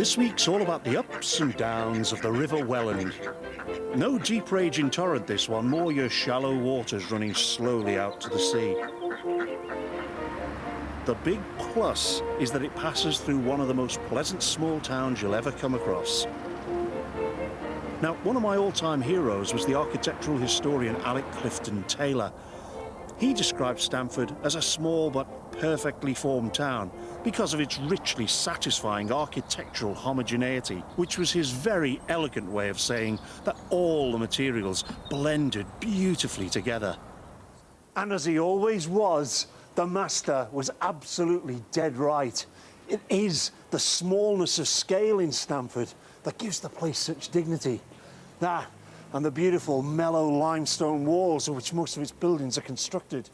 This week's all about the ups and downs of the River Welland. No deep raging torrent this one, more your shallow waters running slowly out to the sea. The big plus is that it passes through one of the most pleasant small towns you'll ever come across. Now, one of my all-time heroes was the architectural historian Alec Clifton Taylor. He described Stamford as a small but perfectly formed town because of its richly satisfying architectural homogeneity, which was his very elegant way of saying that all the materials blended beautifully together. And as he always was, the master was absolutely dead right. It is the smallness of scale in Stamford that gives the place such dignity. That and the beautiful mellow limestone walls of which most of its buildings are constructed.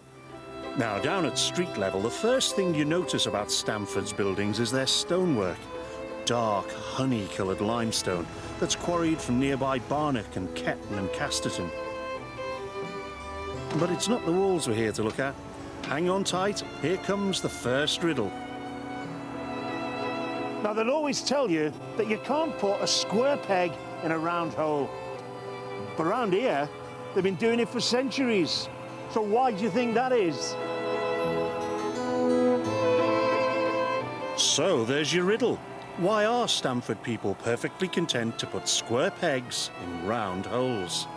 Now, down at street level, the first thing you notice about Stamford's buildings is their stonework. Dark, honey-coloured limestone that's quarried from nearby Barnock and Ketton and Casterton. But it's not the walls we're here to look at. Hang on tight, here comes the first riddle. Now, they'll always tell you that you can't put a square peg in a round hole. But around here, they've been doing it for centuries. So why do you think that is? So there's your riddle. Why are Stamford people perfectly content to put square pegs in round holes?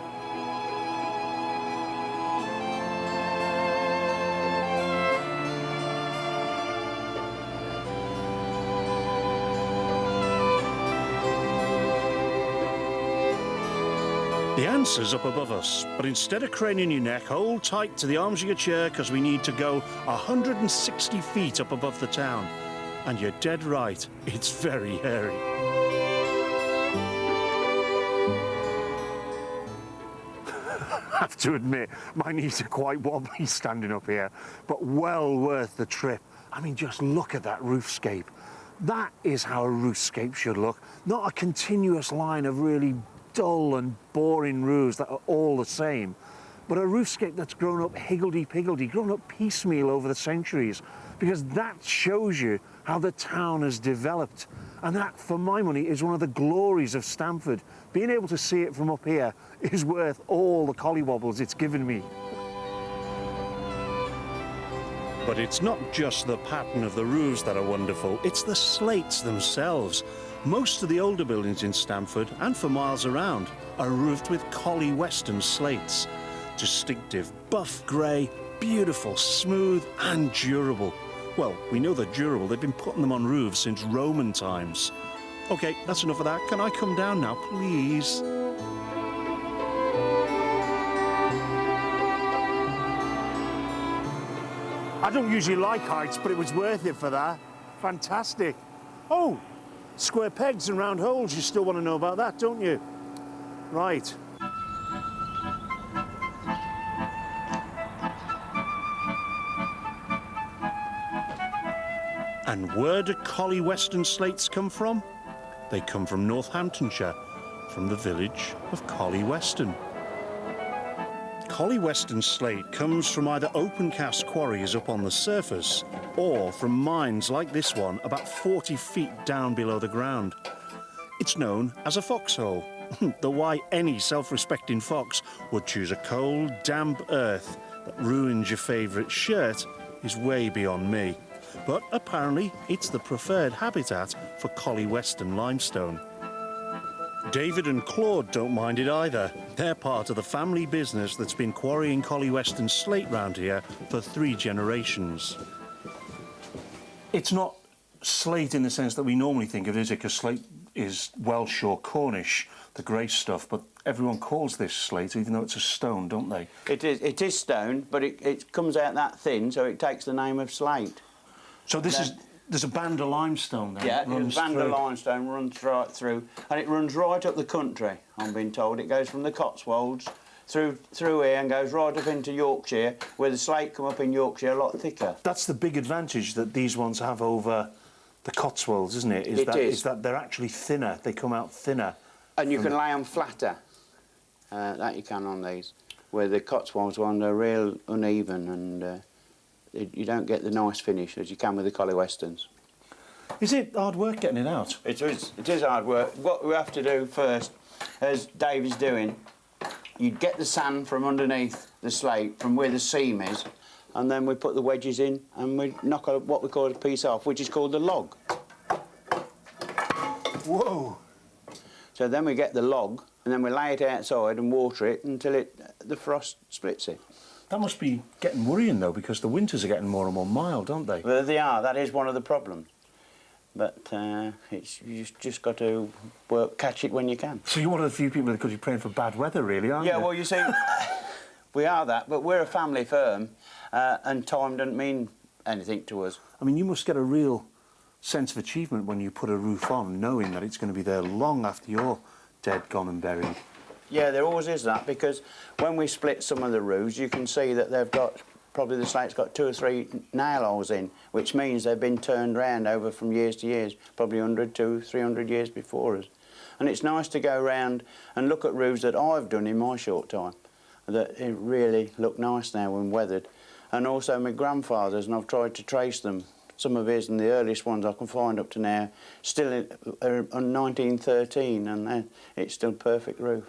The answer's up above us, but instead of craning your neck, hold tight to the arms of your chair because we need to go 160 feet up above the town. And you're dead right, it's very hairy. I have to admit, my knees are quite wobbly standing up here, but well worth the trip. I mean, just look at that roofscape. That is how a roofscape should look, not a continuous line of really dull and boring roofs that are all the same, but a roofscape that's grown up higgledy-piggledy, grown up piecemeal over the centuries, because that shows you how the town has developed. And that, for my money, is one of the glories of Stamford. Being able to see it from up here is worth all the collywobbles it's given me. But it's not just the pattern of the roofs that are wonderful, it's the slates themselves. Most of the older buildings in Stamford, and for miles around, are roofed with Collie Western slates. Distinctive, buff grey, beautiful, smooth and durable. Well, we know they're durable. They've been putting them on roofs since Roman times. OK, that's enough of that. Can I come down now, please? I don't usually like heights, but it was worth it for that. Fantastic. Oh, square pegs and round holes. You still want to know about that, don't you? Right. And where do Collie Western slates come from? They come from Northamptonshire, from the village of Collie Western. Collie Western slate comes from either open cast quarries up on the surface or from mines like this one about 40 feet down below the ground. It's known as a foxhole, though why any self-respecting fox would choose a cold, damp earth that ruins your favourite shirt is way beyond me. But apparently it's the preferred habitat for Collie Western limestone. David and Claude don't mind it either. They're part of the family business that's been quarrying Collie Western slate round here for 3 generations. It's not slate in the sense that we normally think of it, is it? Because slate is Welsh or Cornish, the grey stuff, but everyone calls this slate, even though it's a stone, don't they? It is stone, but it comes out that thin, so it takes the name of slate. So there's a band of limestone there. Yeah, a band of limestone runs right through, and it runs right up the country, I'm being told. It goes from the Cotswolds through here and goes right up into Yorkshire, where the slate come up in Yorkshire a lot thicker. That's the big advantage that these ones have over the Cotswolds, isn't it? Is that they're actually thinner. They come out thinner. And you can lay them flatter. That you can on these, where the Cotswolds ones are real uneven and you don't get the nice finish as you can with the Collie Westerns. Is it hard work getting it out? It is hard work. What we have to do first, as Dave is doing, you get the sand from underneath the slate, from where the seam is, and then we put the wedges in and we knock what we call a piece off, which is called the log. Whoa! So then we get the log, and then we lay it outside and water it until the frost splits it. That must be getting worrying, though, because the winters are getting more and more mild, aren't they? Well, they are. That is one of the problems. But you just got to catch it when you can. So you're one of the few people that could be praying for bad weather, really, aren't you? Yeah, well, you see, we are that, but we're a family firm, and time doesn't mean anything to us. I mean, you must get a real sense of achievement when you put a roof on, knowing that it's going to be there long after you're dead, gone and buried. Yeah, there always is that, because when we split some of the roofs, you can see that they've got, probably the slate's got 2 or 3 nail holes in, which means they've been turned round over from years to years, probably 100 to 300 years before us. And it's nice to go round and look at roofs that I've done in my short time, that it really look nice now when weathered. And also my grandfather's, and I've tried to trace them. Some of his, and the earliest ones I can find up to now, still in 1913, and it's still a perfect roof.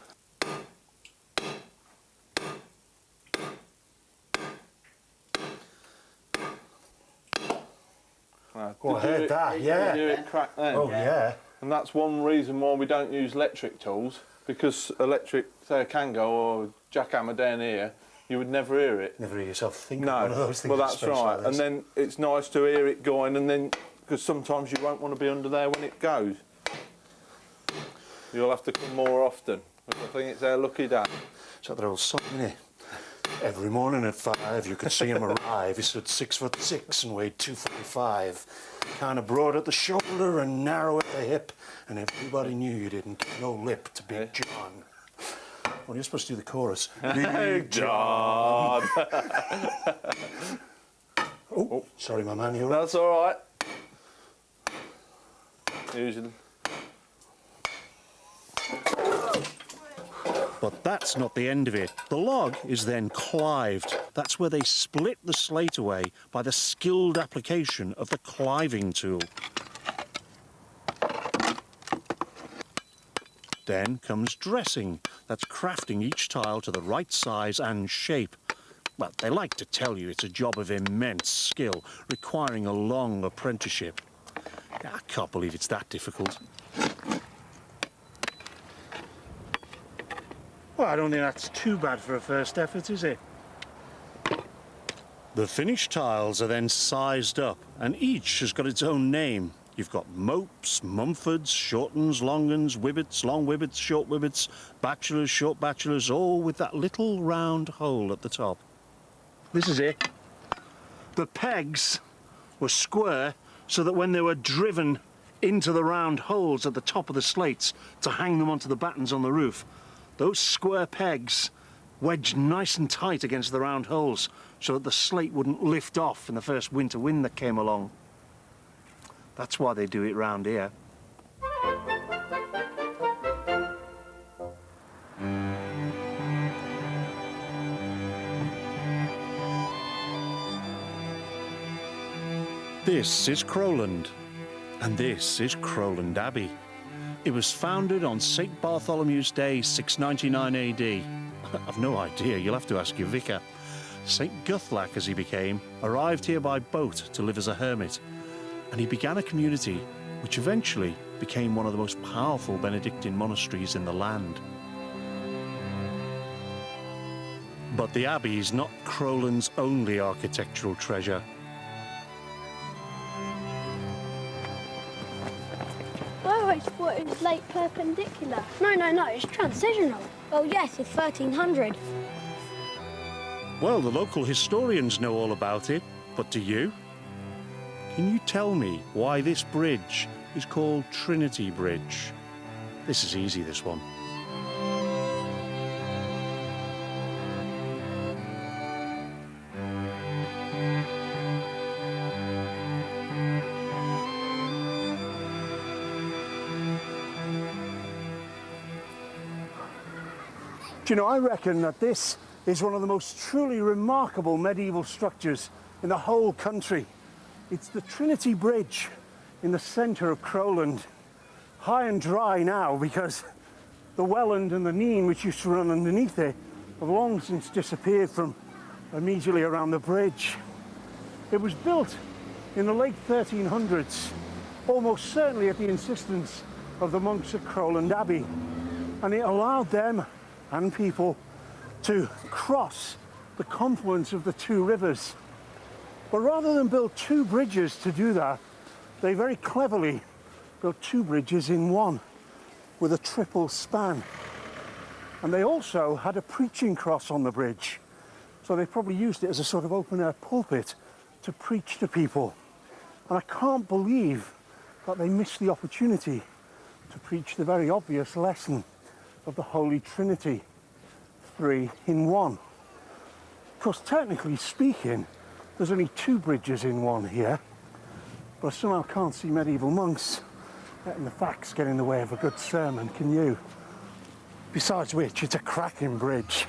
Oh, I heard that, yeah. You hear it crack then? Oh, yeah. And that's one reason why we don't use electric tools, because electric, say a Kango or jackhammer down here, you would never hear it. Never hear yourself think No, of one of those things. well that's right. And then it's nice to hear it going, and then, because sometimes you won't want to be under there when it goes. You'll have to come more often. But I think it's our lucky day. It's like their old song, isn't it? Every morning at 5, you could see him arrive. He stood 6'6" and weighed 245. Kind of broad at the shoulder and narrow at the hip, and everybody knew you didn't get no lip to Big John. Well, you're supposed to do the chorus. Big John. Oh, sorry, my man. You're right. That's all right. Usually. But that's not the end of it. The log is then clived. That's where they split the slate away by the skilled application of the cliving tool. Then comes dressing. That's crafting each tile to the right size and shape. Well, they like to tell you it's a job of immense skill, requiring a long apprenticeship. I can't believe it's that difficult. Well, I don't think that's too bad for a first effort, is it? The finished tiles are then sized up, and each has got its own name. You've got mopes, mumfords, shortens, longuns, wibbits, long wibbits, short wibbits, bachelors, short bachelors, all with that little round hole at the top. This is it. The pegs were square so that when they were driven into the round holes at the top of the slates to hang them onto the battens on the roof, those square pegs wedged nice and tight against the round holes so that the slate wouldn't lift off in the first winter wind that came along. That's why they do it round here. This is Crowland, and this is Crowland Abbey. It was founded on St. Bartholomew's Day, 699 AD. I've no idea, you'll have to ask your vicar. St. Guthlac, as he became, arrived here by boat to live as a hermit, and he began a community which eventually became one of the most powerful Benedictine monasteries in the land. But the abbey is not Crowland's only architectural treasure. Oh, I thought it was like perpendicular. No, it's transitional. Oh yes, it's 1300. Well, the local historians know all about it, but do you? Can you tell me why this bridge is called Trinity Bridge? This is easy, this one. Do you know, I reckon that this is one of the most truly remarkable medieval structures in the whole country. It's the Trinity Bridge. in the centre of Crowland, high and dry now because the Welland and the Nene, which used to run underneath it, have long since disappeared from immediately around the bridge. It was built in the late 1300s, almost certainly at the insistence of the monks at Crowland Abbey, and it allowed them and people to cross the confluence of the two rivers. But rather than build two bridges to do that, they very cleverly built two bridges in one with a triple span. And they also had a preaching cross on the bridge. So they probably used it as a sort of open-air pulpit to preach to people. And I can't believe that they missed the opportunity to preach the very obvious lesson of the Holy Trinity, 3 in 1. Of course, technically speaking, there's only two bridges in one here, but I somehow can't see medieval monks letting the facts get in the way of a good sermon, can you? Besides which, it's a cracking bridge.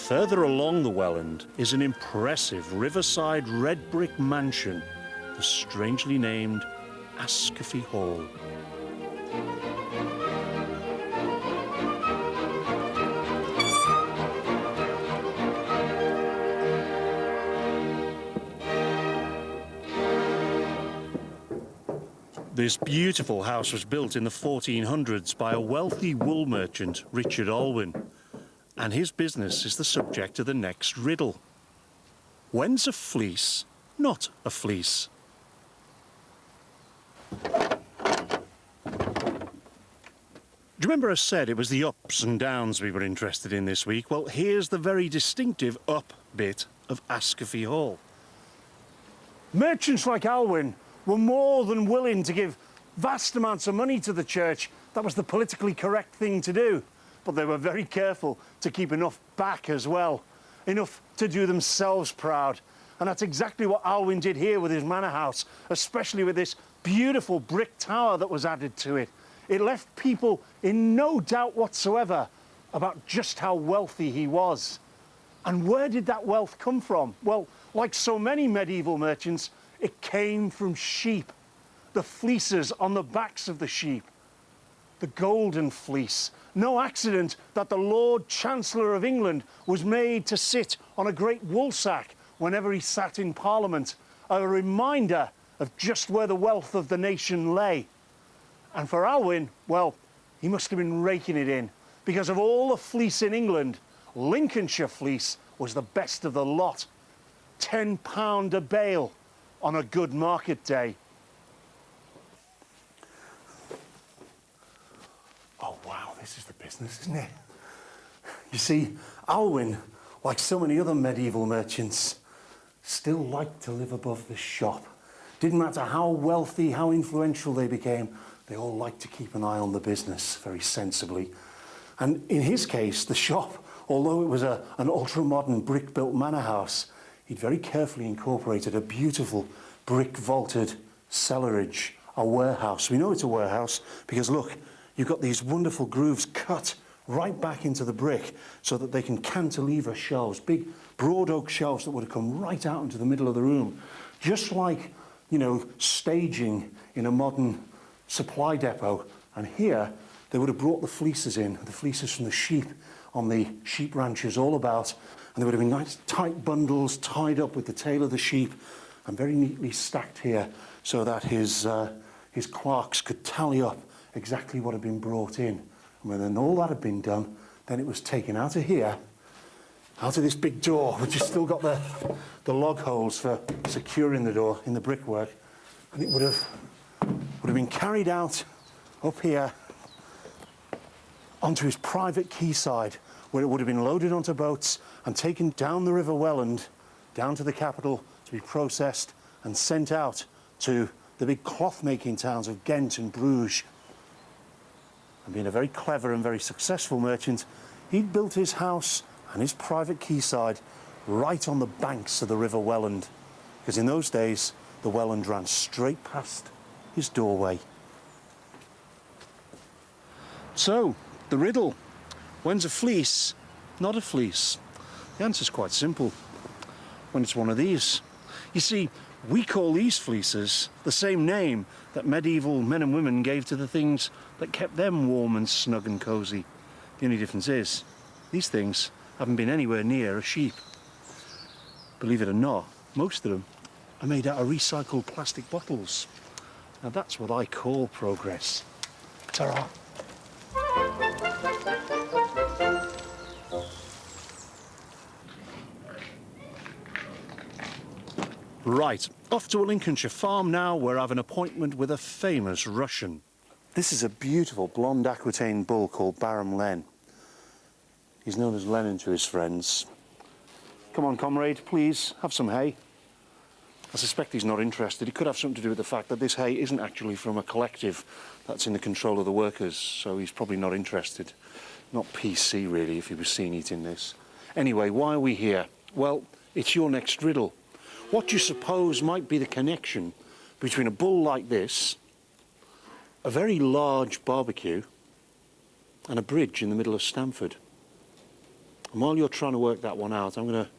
Further along the Welland is an impressive riverside red brick mansion, the strangely named Ascafie Hall. This beautiful house was built in the 1400s by a wealthy wool merchant, Richard Alwyn, and his business is the subject of the next riddle. When's a fleece not a fleece? Do you remember I said it was the ups and downs we were interested in this week? Well, here's the very distinctive up bit of Ascafie Hall. Merchants like Alwyn were more than willing to give vast amounts of money to the church. That was the politically correct thing to do. But they were very careful to keep enough back as well, enough to do themselves proud. And that's exactly what Alwyn did here with his manor house, especially with this beautiful brick tower that was added to it. It left people in no doubt whatsoever about just how wealthy he was. And where did that wealth come from? Well, like so many medieval merchants, it came from sheep, the fleeces on the backs of the sheep. The golden fleece. No accident that the Lord Chancellor of England was made to sit on a great woolsack whenever he sat in Parliament, a reminder of just where the wealth of the nation lay. And for Alwyn, well, he must have been raking it in, because of all the fleece in England, Lincolnshire fleece was the best of the lot. £10 a bale on a good market day. Oh, wow, this is the business, isn't it? You see, Alwyn, like so many other medieval merchants, still liked to live above the shop. Didn't matter how wealthy, how influential they became, they all like to keep an eye on the business very sensibly. And in his case, the shop, although it was an ultra-modern brick-built manor house, he'd very carefully incorporated a beautiful brick-vaulted cellarage, a warehouse. We know it's a warehouse because, look, you've got these wonderful grooves cut right back into the brick so that they can cantilever shelves, big broad oak shelves that would have come right out into the middle of the room, just like, you know, staging in a modern supply depot. And here they would have brought the fleeces in, the fleeces from the sheep on the sheep ranches all about, and they would have been nice tight bundles tied up with the tail of the sheep and very neatly stacked here so that his clerks could tally up exactly what had been brought in. And when all that had been done, then it was taken out of here, out of this big door, which has still got the log holes for securing the door in the brickwork, and it would have been carried out up here onto his private quayside, where it would have been loaded onto boats and taken down the River Welland, down to the capital, to be processed and sent out to the big cloth-making towns of Ghent and Bruges. And being a very clever and very successful merchant, he'd built his house and his private quayside right on the banks of the River Welland, because in those days the Welland ran straight past his doorway. So, the riddle, when's a fleece not a fleece? The answer's quite simple. When it's one of these. You see, we call these fleeces the same name that medieval men and women gave to the things that kept them warm and snug and cosy. The only difference is, these things haven't been anywhere near a sheep. Believe it or not, most of them are made out of recycled plastic bottles. Now that's what I call progress. Ta-ra! Right, off to a Lincolnshire farm now, where I have an appointment with a famous Russian. This is a beautiful blonde Aquitaine bull called Baron Len. He's known as Lenin to his friends. Come on, comrade, please, have some hay. I suspect he's not interested. It could have something to do with the fact that this hay isn't actually from a collective that's in the control of the workers, so he's probably not interested. Not PC, really, if he was seen eating this. Anyway, why are we here? Well, it's your next riddle. What do you suppose might be the connection between a bull like this, a very large barbecue, and a bridge in the middle of Stamford? And while you're trying to work that one out, I'm going to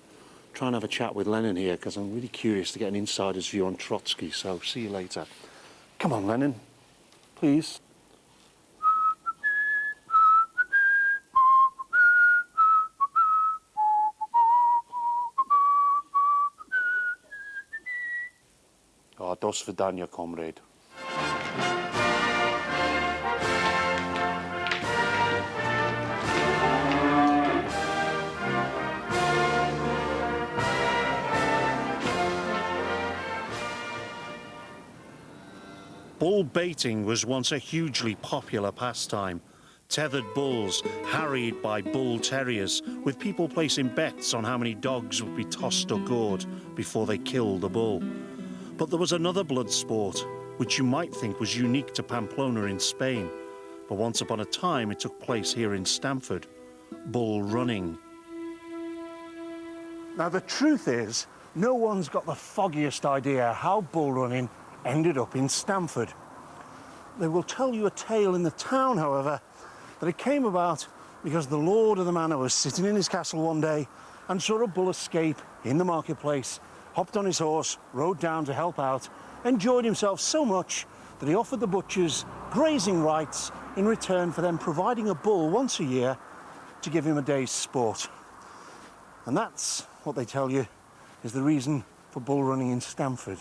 try and have a chat with Lenin here, because I'm really curious to get an insider's view on Trotsky, so see you later. Come on, Lenin, please. Oh, do svidania, comrade. Bull baiting was once a hugely popular pastime. Tethered bulls harried by bull terriers, with people placing bets on how many dogs would be tossed or gored before they killed a bull. But there was another blood sport, which you might think was unique to Pamplona in Spain. But once upon a time it took place here in Stamford. Bull running. Now the truth is, no one's got the foggiest idea how bull running ended up in Stamford. They will tell you a tale in the town, however, that it came about because the lord of the manor was sitting in his castle one day and saw a bull escape in the marketplace, hopped on his horse, rode down to help out, enjoyed himself so much that he offered the butchers grazing rights in return for them providing a bull once a year to give him a day's sport. And that's what they tell you is the reason for bull running in Stamford.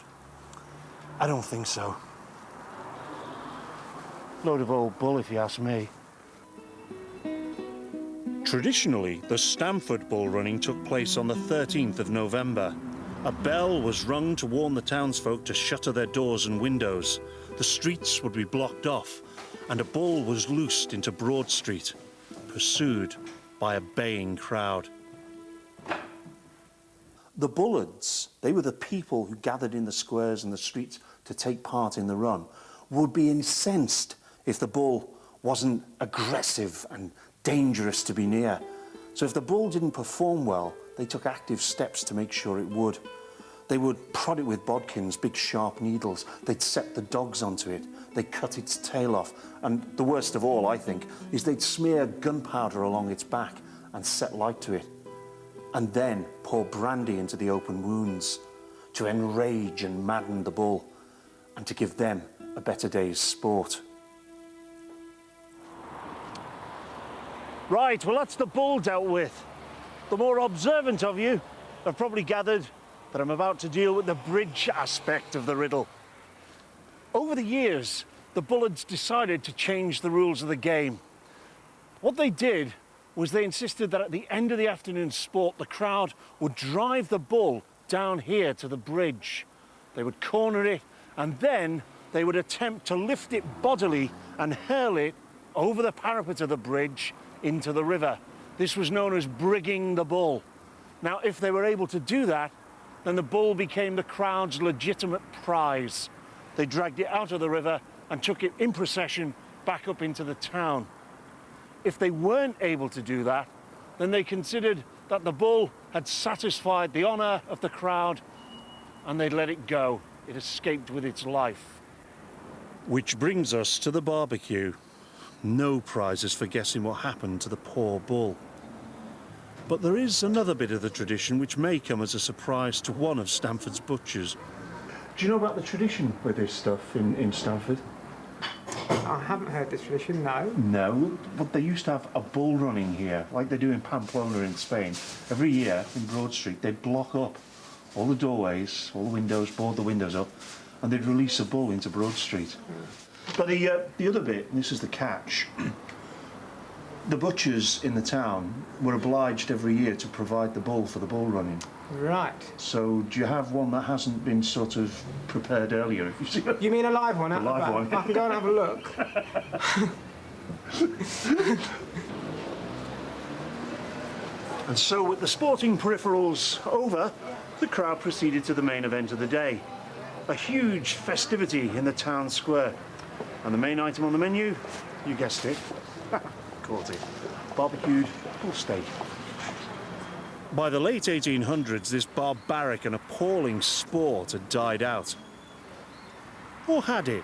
I don't think so. Load of old bull, if you ask me. Traditionally, the Stamford bull running took place on the 13th of November. A bell was rung to warn the townsfolk to shutter their doors and windows. The streets would be blocked off, and a bull was loosed into Broad Street, pursued by a baying crowd. The bullards, they were the people who gathered in the squares and the streets to take part in the run, would be incensed if the bull wasn't aggressive and dangerous to be near. So if the bull didn't perform well, they took active steps to make sure it would. They would prod it with bodkins, big sharp needles. They'd set the dogs onto it. They'd cut its tail off. And the worst of all, I think, is they'd smear gunpowder along its back and set light to it. And then pour brandy into the open wounds to enrage and madden the bull and to give them a better day's sport. Right, well, that's the bull dealt with. The more observant of you have probably gathered that I'm about to deal with the bridge aspect of the riddle. Over the years, the Bullards decided to change the rules of the game. What they did was they insisted that at the end of the afternoon sport, the crowd would drive the bull down here to the bridge. They would corner it, and then they would attempt to lift it bodily and hurl it over the parapet of the bridge into the river. This was known as brigging the bull. Now, if they were able to do that, then the bull became the crowd's legitimate prize. They dragged it out of the river and took it in procession back up into the town. If they weren't able to do that, then they considered that the bull had satisfied the honour of the crowd and they'd let it go. It escaped with its life. Which brings us to the barbecue. No prizes for guessing what happened to the poor bull. But there is another bit of the tradition which may come as a surprise to one of Stamford's butchers. Do you know about the tradition with this stuff in Stamford? I haven't heard this tradition, no. No, but they used to have a bull running here, like they do in Pamplona in Spain. Every year in Broad Street, they'd block up all the doorways, all the windows, board the windows up, and they'd release a bull into Broad Street. But the other bit, and this is the catch, the butchers in the town were obliged every year to provide the bull for the bull running. Right. So do you have one that hasn't been sort of prepared earlier? If you see it? You mean a live one? A Out the live back? one. I can go and have a look. And so with the sporting peripherals over, the crowd proceeded to the main event of the day. A huge festivity in the town square. And the main item on the menu, you guessed it, caught it, barbecued bull steak. By the late 1800s, this barbaric and appalling sport had died out. Or had it?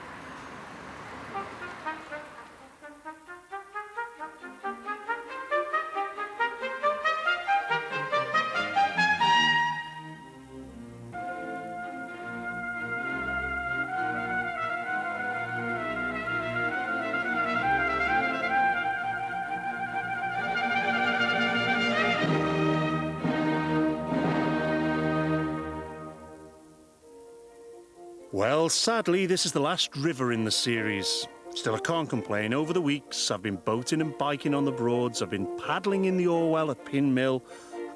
Well, sadly, this is the last river in the series. Still, I can't complain. Over the weeks, I've been boating and biking on the Broads, I've been paddling in the Orwell at Pin Mill,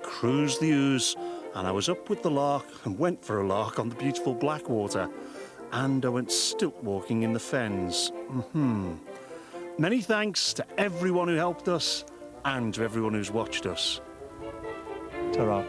cruised the Ouse, and I was up with the lark and went for a lark on the beautiful Blackwater. And I went stilt walking in the fens. Many thanks to everyone who helped us and to everyone who's watched us. Ta-ra.